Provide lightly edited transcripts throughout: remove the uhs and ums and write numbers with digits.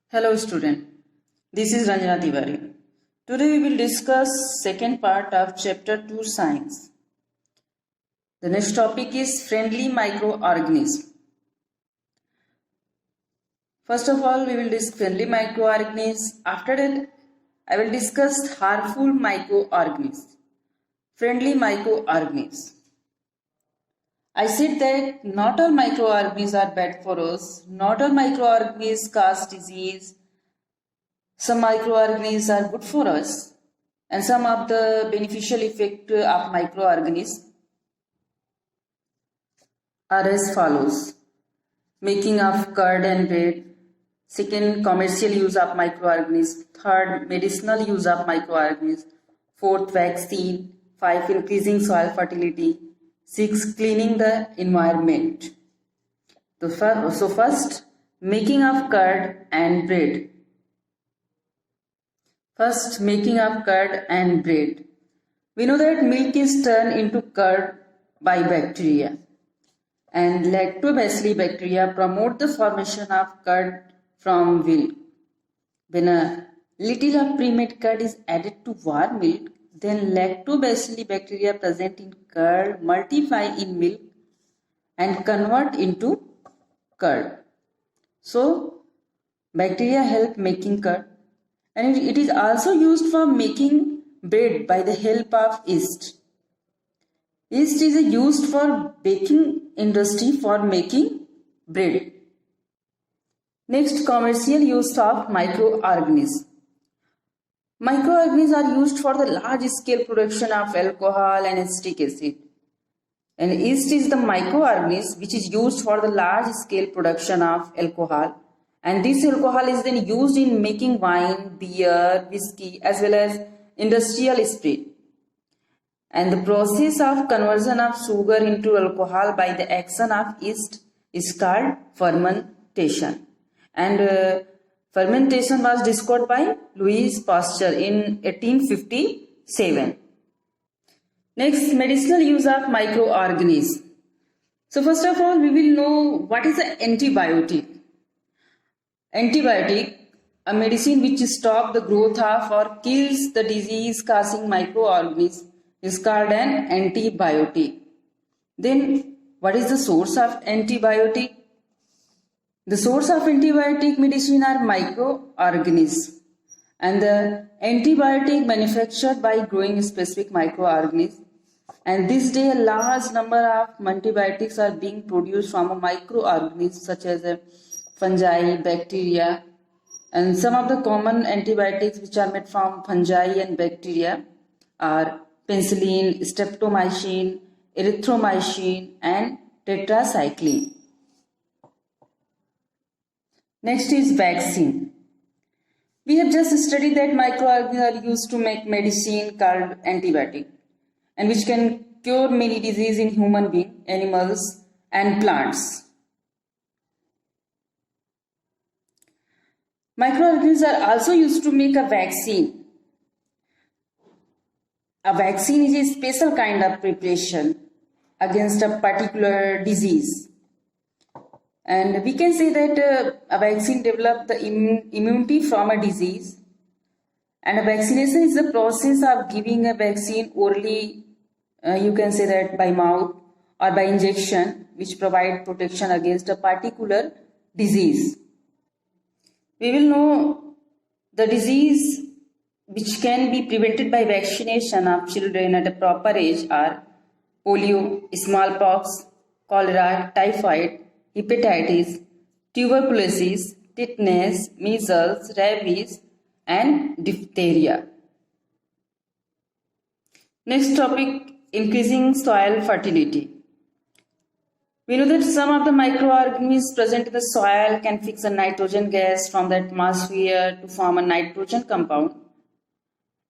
Hello student, this is Ranjana Tiwari. Today we will discuss second part of chapter 2 science. The next topic is friendly microorganisms. First of all, we will discuss friendly microorganisms. After that, I will discuss harmful microorganisms. Friendly microorganisms. I said that not all microorganisms are bad for us. Not all microorganisms cause disease. Some microorganisms are good for us, and some of the beneficial effects of microorganisms are as follows. Making of curd and bread. Second, commercial use of microorganisms. Third, medicinal use of microorganisms. Fourth, vaccine. 5, increasing soil fertility. 6, cleaning the environment. So first, making of curd and bread. First, making of curd and bread. We know that milk is turned into curd by bacteria, and lactobacilli bacteria promote the formation of curd from milk. When a little of pre-made curd is added to warm milk, then lactobacilli bacteria present in curd multiply in milk and convert into curd. So, bacteria help making curd, and it is also used for making bread by the help of yeast. Yeast is used for baking industry for making bread. Next, commercial use of microorganisms. Microorganisms are used for the large-scale production of alcohol and acetic acid. And yeast is the microorganism which is used for the large-scale production of alcohol. And this alcohol is then used in making wine, beer, whiskey, as well as industrial spirit. And the process of conversion of sugar into alcohol by the action of yeast is called fermentation. And fermentation was discovered by Louis Pasteur in 1857. Next, medicinal use of microorganisms. So first of all, we will know what is an antibiotic. Antibiotic, a medicine which stops the growth of or kills the disease-causing microorganisms, is called an antibiotic. Then, what is the source of antibiotic? The source of antibiotic medicine are microorganisms, and the antibiotic manufactured by growing specific microorganisms. And this day, a large number of antibiotics are being produced from microorganisms such as fungi, bacteria, and some of the common antibiotics which are made from fungi and bacteria are penicillin, streptomycin, erythromycin, and tetracycline. Next is vaccine. We have just studied that microorganisms are used to make medicine called antibiotic, and which can cure many diseases in human beings, animals, and plants. Microorganisms are also used to make a vaccine. A vaccine is a special kind of preparation against a particular disease. And we can say that a vaccine develops the immunity from a disease. And a vaccination is the process of giving a vaccine orally, you can say that by mouth or by injection, which provide protection against a particular disease. We will know the disease which can be prevented by vaccination of children at a proper age are polio, smallpox, cholera, typhoid, hepatitis, tuberculosis, tetanus, measles, rabies, and diphtheria. Next topic, increasing soil fertility. We know that some of the microorganisms present in the soil can fix a nitrogen gas from the atmosphere to form a nitrogen compound.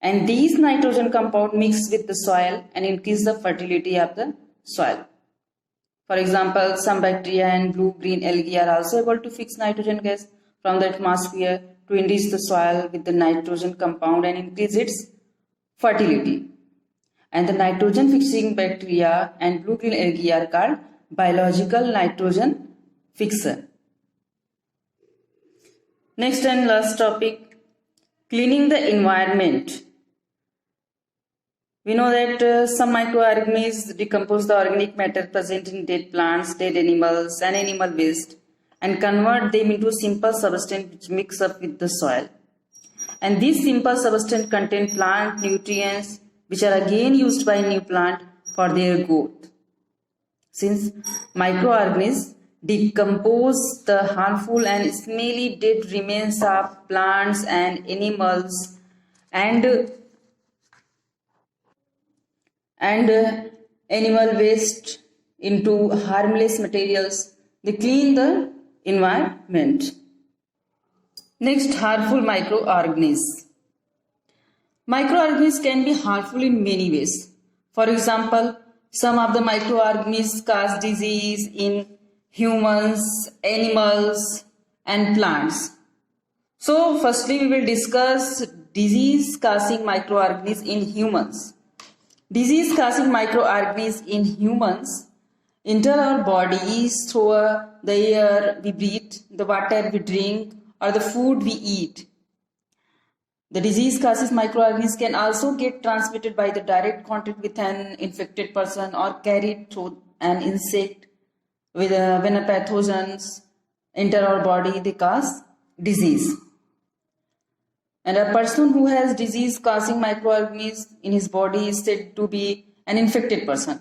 And these nitrogen compounds mix with the soil and increase the fertility of the soil. For example, some bacteria and blue-green algae are also able to fix nitrogen gas from the atmosphere to enrich the soil with the nitrogen compound and increase its fertility. And the nitrogen-fixing bacteria and blue-green algae are called biological nitrogen fixer. Next and last topic, cleaning the environment. We know that some microorganisms decompose the organic matter present in dead plants, dead animals, and animal waste and convert them into simple substance which mix up with the soil. And these simple substance contain plant nutrients which are again used by new plant for their growth. Since microorganisms decompose the harmful and smelly dead remains of plants and animals and animal waste into harmless materials, they clean the environment. Next, harmful microorganisms. Microorganisms can be harmful in many ways. For example, some of the microorganisms cause disease in humans, animals, and plants. So, firstly, we will discuss disease-causing microorganisms in humans. Disease-causing microorganisms in humans enter our bodies through the air we breathe, the water we drink, or the food we eat. The disease-causing microorganisms can also get transmitted by the direct contact with an infected person or carried through an insect. When a pathogens enter our body, they cause disease. And a person who has disease-causing microorganisms in his body is said to be an infected person.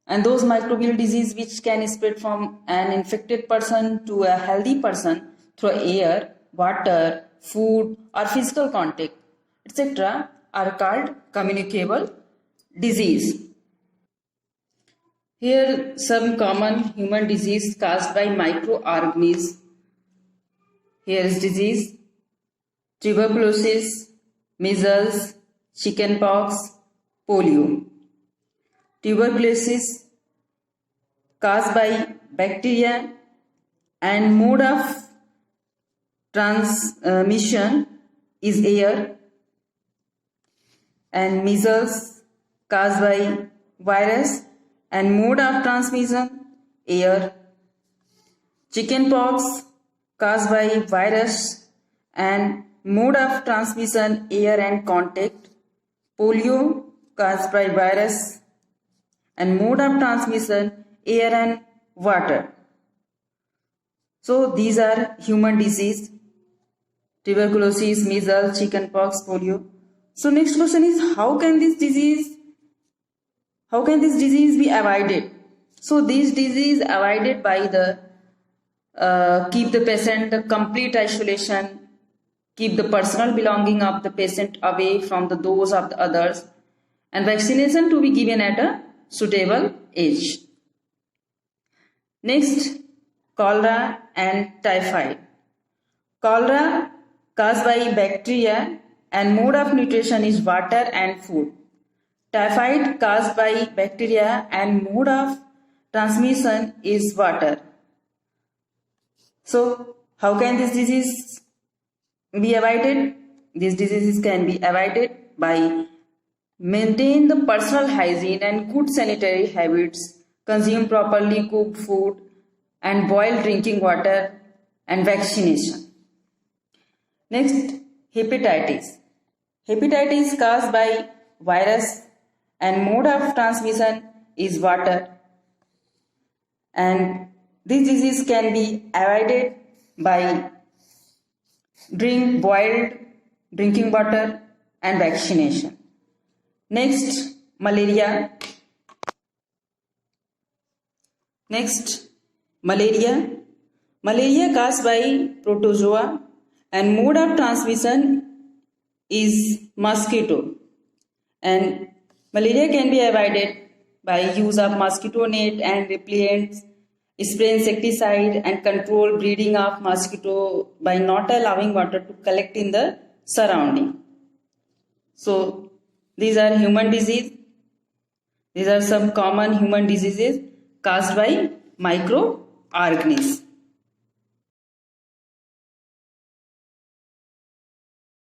And those microbial disease which can spread from an infected person to a healthy person through air, water, food, or physical contact, etc. are called communicable disease. Here some common human disease caused by microorganisms. Here is disease: tuberculosis, measles, chickenpox, polio. Tuberculosis caused by bacteria and mode of transmission is air, and measles caused by virus and mode of transmission air. Chickenpox caused by virus and mode of transmission air and contact. Polio caused by virus and mode of transmission air and water. So these are human disease: tuberculosis, measles, chickenpox, polio. So next question is, how can this disease be avoided? So this disease avoided by the keep the patient complete isolation, keep the personal belonging of the patient away from those of the others, and vaccination to be given at a suitable age. Next, cholera and typhoid. Cholera caused by bacteria and mode of nutrition is water and food. Typhoid caused by bacteria and mode of transmission is water. So, how can this disease be avoided? These diseases can be avoided by maintain the personal hygiene and good sanitary habits, consume properly cooked food, and boil drinking water, and vaccination. Next, hepatitis. Hepatitis caused by virus and mode of transmission is water, and this disease can be avoided by drink boiled drinking water and vaccination. Next, malaria. Malaria caused by protozoa and mode of transmission is mosquito, and malaria can be avoided by use of mosquito net and repellents, spray insecticide, and control breeding of mosquito by not allowing water to collect in the surrounding. So these are human disease. These are some common human diseases caused by microorganisms.